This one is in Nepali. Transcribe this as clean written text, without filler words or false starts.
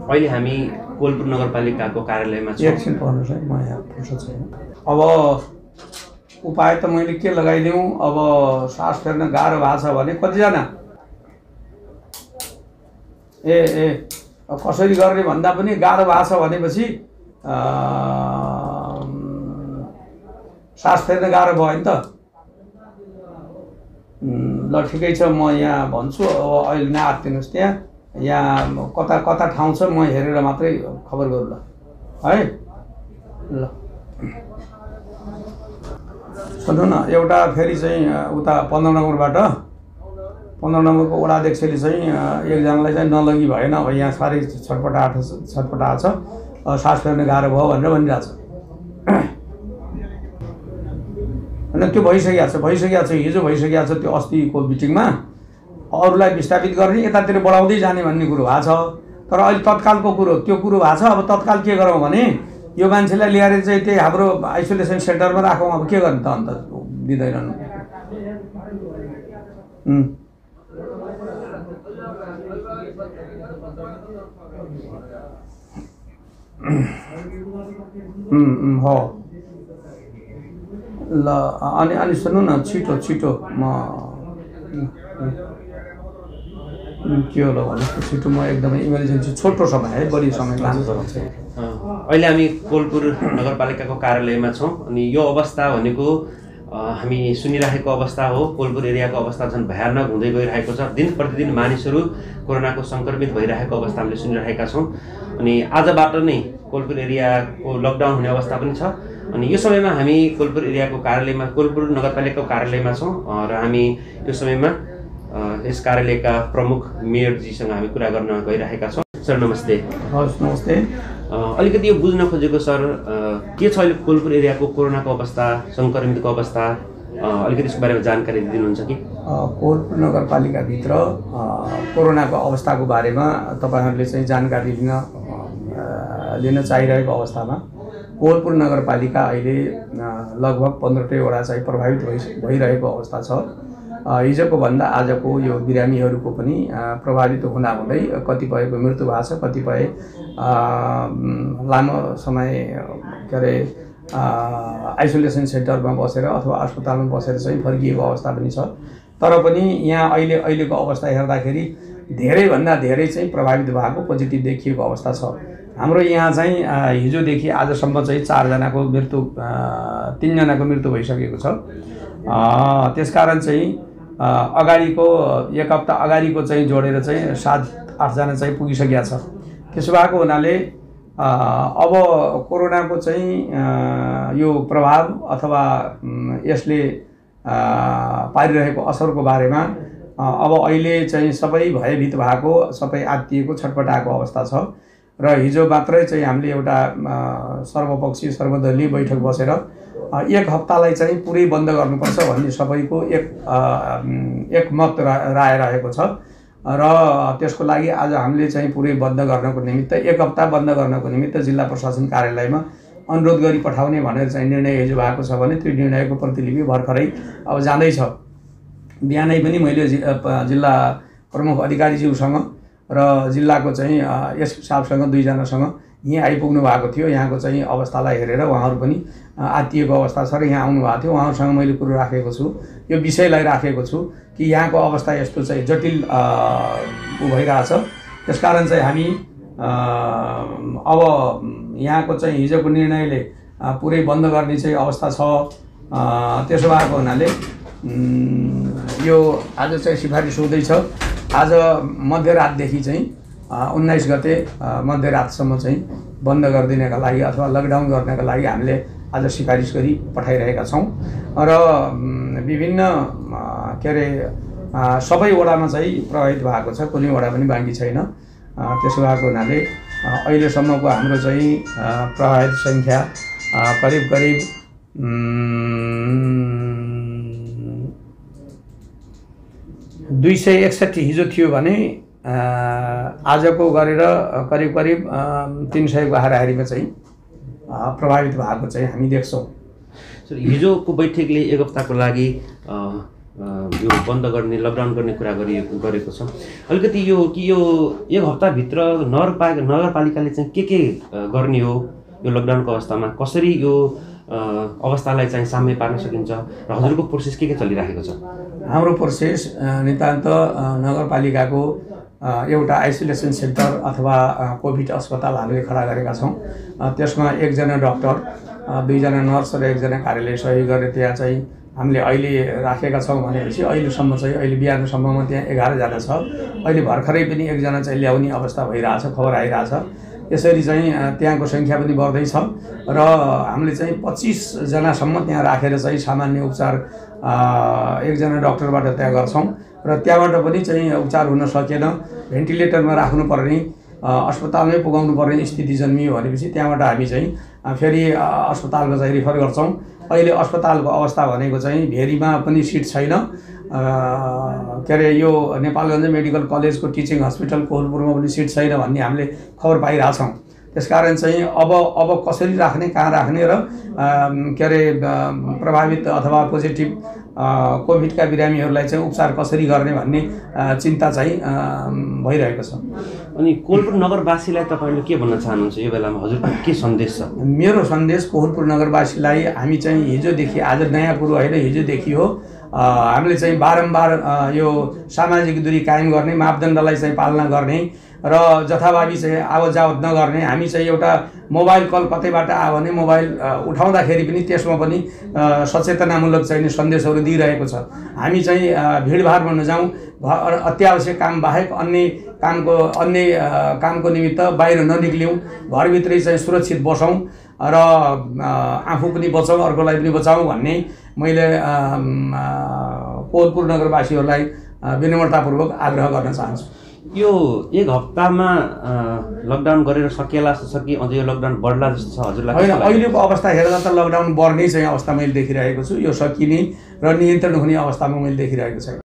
अहिले हामी कोलपुर नगरपालिकाको कार्यालयमा छौँ। एकछिन पर्नुहोस् है, म यहाँ फुर्सद छैन। अब उपाय त मैले के लगाइदिउँ? अब सास फेर्न गाह्रो भएको छ भने कतिजना कसरी गर्ने भन्दा पनि गाह्रो भएको छ भनेपछि सास फेर्न गाह्रो भयो नि त। ल ठिकै छ, म यहाँ भन्छु। अब अहिले नआत्तिनुहोस् त्यहाँ, यहाँ कता कता ठाउँ छ म हेरेर मात्रै खबर गरौँ ल है। ल सुन्नु न, एउटा फेरि चाहिँ उता 15 नम्बरबाट 15 नम्बरको वडाध्यक्षले चाहिँ एकजनालाई चाहिँ नलगी भएन, अब यहाँ साह्रै छटपटाएको छ, सास फेर्न गाह्रो भयो भनेर भनिरहेको छ। होइन त्यो भइसकेको छ, हिजो भइसकेको छ। त्यो अस्तिको मिटिङमा अरूलाई विस्थापित गर्ने, यतातिर बढाउँदै जाने भन्ने कुरो भएको छ। तर अहिले तत्कालको कुरो त्यो कुरो भएको छ। अब तत्काल के गरौँ भने यो मान्छेलाई ल्याएर चाहिँ त्यही हाम्रो आइसोलेसन सेन्टरमा राखौँ। अब के गर्ने त, अन्त दिँदैनन्। हो ल, अनि सुन्नु न, छिटो म के होला भन्नुहोस्, छिटो। म एकदमै इमर्जेन्सी, छोटो समय है, बढी समय लानु पर्छ। अहिले हामी कोलपुर नगरपालिकाको कार्यालयमा छौँ। अनि यो अवस्था भनेको हामी सुनिरहेको अवस्था हो। कोलपुर एरियाको अवस्था झन् भयानक हुँदै गइरहेको छ। दिन प्रतिदिन मानिसहरू कोरोनाको सङ्क्रमित भइरहेको अवस्था हामीले सुनिरहेका छौँ। अनि आजबाट नै कोलपुर एरियाको लकडाउन हुने अवस्था पनि छ। अनि यो समयमा हामी कोलपुर एरियाको कार्यालयमा, कोलपुर नगरपालिकाको कार्यालयमा छौँ र हामी यो समयमा यस कार्यालयका प्रमुख मेयरजीसँग हामी कुरा गर्न गइरहेका छौँ। सर नमस्ते। हस् नमस्ते। अलिकति यो बुझ्न खोजेको सर, के छ अहिले कोलपुर एरियाको कोरोनाको अवस्था, सङ्क्रमितको अवस्था, अलिकति यसको बारेमा जानकारी दिनुहुन्छ कि? कोलपुर नगरपालिकाभित्र कोरोनाको अवस्थाको बारेमा तपाईँहरूले चाहिँ जानकारी लिन चाहिरहेको अवस्थामा कोलपुर नगरपालिका अहिले लगभग 15 वटा चाहिँ प्रभावित भइरहेको अवस्था छ। हिजोको भन्दा आजको यो बिरामीहरूको पनि प्रभावित हुँदाहुँदै कतिपयको मृत्यु भएको छ, कतिपय लामो समय के अरे आइसोलेसन सेन्टरमा बसेर अथवा अस्पतालमा बसेर चाहिँ फर्किएको अवस्था पनि छ। तर पनि यहाँ अहिलेको अवस्था हेर्दाखेरि धेरैभन्दा धेरै चाहिँ प्रभावित भएको, पोजिटिभ देखिएको अवस्था छ। हाम्रो यहाँ चाहिँ हिजोदेखि आजसम्म चाहिँ 3 जनाको मृत्यु भइसकेको छ। त्यसकारण चाहिँ अगाडिको 1 हप्ता अगाडिको चाहिँ जोडेर चाहिँ 7-8 जना चाहिँ पुगिसकेका छ। त्यसो भएको हुनाले अब कोरोनाको चाहिँ यो प्रभाव अथवा यसले पारिरहेको असरको बारेमा अब अहिले चाहिँ सबै भयभीत भएको, सबै आत्तिएको, छटपटाएको अवस्था छ। र हिजो मात्रै चाहिँ हामीले एउटा सर्वपक्षीय सर्वदलीय बैठक बसेर 1 हप्तालाई चाहिँ पुरै बन्द गर्नुपर्छ भन्ने सबैको एक मत राय रहेको छ। र त्यसको लागि आज हामीले चाहिँ पुरै बन्द गर्नको निमित्त 1 हप्ता बन्द गर्नको निमित्त जिल्ला प्रशासन कार्यालयमा अनुरोध गरी पठाउने भनेर चाहिँ निर्णय हिजो भएको छ भने त्यो निर्णयको प्रतिलिपि भर्खरै अब जाँदैछ। बिहानै पनि मैले जिल्ला प्रमुख अधिकारीज्यूसँग र जिल्लाको चाहिँ एसपी साहबसँग 2 जनासँग यहाँ आइपुग्नु भएको थियो। यहाँको चाहिँ अवस्थालाई हेरेर उहाँहरू पनि आत्तिएको अवस्था छ र यहाँ आउनु भएको थियो। उहाँहरूसँग मैले कुरो राखेको छु, यो विषयलाई राखेको छु कि यहाँको अवस्था यस्तो चाहिँ जटिल भइरहेछ। त्यसकारण चाहिँ हामी अब यहाँको चाहिँ हिजोको निर्णयले पुरै बन्द गर्ने चाहिँ अवस्था छ। त्यसो भएको हुनाले यो आज चाहिँ सिफारिस हुँदैछ। आज मध्यरातदेखि चाहिँ 19 गते मध्यरातसम्म चाहिँ बन्द गरिदिनका लागि अथवा लकडाउन गर्नका लागि हामीले आज सिफारिस गरी पठाइरहेका छौँ। र विभिन्न के अरे सबै वडामा चाहिँ प्रभावित भएको छ, कुनै वडा पनि बाँकी छैन। त्यसो भएको हुनाले अहिलेसम्मको हाम्रो चाहिँ प्रभावित सङ्ख्या करिब 261 हिजो थियो भने आजको गरेर करिब 300 को हाराहारीमा चाहिँ प्रभावित भएको चाहिँ हामी देख्छौँ। हिजोको बैठकले 1 हप्ताको लागि यो बन्द गर्ने लकडाउन गर्ने कुरा गरेको छ। अलिकति यो एक हप्ताभित्र नगरपालिकाले चाहिँ के गर्ने हो यो लकडाउनको अवस्थामा, कसरी यो अवस्थालाई चाहिँ साम्य पार्न सकिन्छ र हजुरको प्रोसेस के चलिरहेको छ? हाम्रो प्रोसेस नितान्त नगरपालिकाको एउटा आइसोलेसन सेन्टर अथवा कोभिड अस्पताल हामीले खडा गरेका छौँ। त्यसमा 1 जना डाक्टर, 2 जना नर्स र 1 जना कार्यालय सहयोग गरेर त्यहाँ चाहिँ हामीले अहिले राखेका छौँ भनेपछि अहिलेसम्म चाहिँ अहिले बिहानसम्ममा त्यहाँ 11 जना छ। अहिले भर्खरै पनि 1 जना चाहिँ ल्याउने अवस्था भइरहेछ, खबर आइरहेछ। यसरी चाहिँ त्यहाँको सङ्ख्या पनि बढ्दैछ र हामीले चाहिँ 25 जनासम्म त्यहाँ राखेर चाहिँ सामान्य उपचार 1 जना डाक्टरबाट त्यहाँ गर्छौँ र त्यहाँबाट पनि चाहिँ उपचार हुन सकेन, भेन्टिलेटरमा राख्नुपर्ने, अस्पतालमै पुगाउनु पर्ने स्थिति जन्मियो भनेपछि त्यहाँबाट हामी चाहिँ फेरि अस्पतालमा चाहिँ रिफर गर्छौँ। अहिले अस्पतालको अवस्था भनेको चाहिँ भेरीमा पनि सिट छैन। के अरे यो नेपालगञ्ज मेडिकल कलेजको टिचिङ हस्पिटल कोहलपुरमा पनि सिट छैन भन्ने हामीले खबर पाइरहेछौँ। त्यसकारण चाहिँ अब कसरी राख्ने, कहाँ राख्ने र के अरे प्रभावित अथवा पोजिटिभ कोभिडका बिरामीहरूलाई चाहिँ उपचार कसरी गर्ने भन्ने चिन्ता चाहिँ भइरहेको छ। अनि कोहलपुर नगरवासीलाई तपाईँले के भन्न चाहनुहुन्छ यो बेलामा, हजुरको के सन्देश छ? मेरो सन्देश कोहलपुर नगरवासीलाई, हामी चाहिँ हिजोदेखि, आज नयाँ कुरो होइन, हिजोदेखि हो, हामीले चाहिँ बारम्बार यो सामाजिक दूरी कायम गर्ने, मापदण्डलाई चाहिँ पालना गर्ने र जथाभावी चाहिँ आवत जावत नगर्ने। हामी चाहिँ एउटा मोबाइल कल कतैबाट आयो भने मोबाइल उठाउँदाखेरि पनि त्यसमा पनि सचेतनामूलक चाहिँ सन्देशहरू दिइरहेको छ। हामी चाहिँ भिडभाडमा नजाउँ, अत्यावश्यक काम बाहेक अन्य कामको निमित्त बाहिर ननिक्ल्यौँ, घरभित्रै चाहिँ सुरक्षित बसौँ र आफू पनि बचाउँ, अर्कोलाई पनि बचाउँ भन्ने मैले कोहलपुर नगरवासीहरूलाई विनम्रतापूर्वक आग्रह गर्न चाहन्छु। यो 1 हप्तामा लकडाउन गरेर सकिएला जस्तो छ कि अझै यो लकडाउन बढ्ला जस्तो छ हजुरलाई? होइन, अहिलेको अवस्था हेर्दा त लकडाउन बढ्ने चाहिँ अवस्था मैले देखिरहेको छु। यो सकिने र नियन्त्रण हुने अवस्थामा मैले देखिरहेको छु।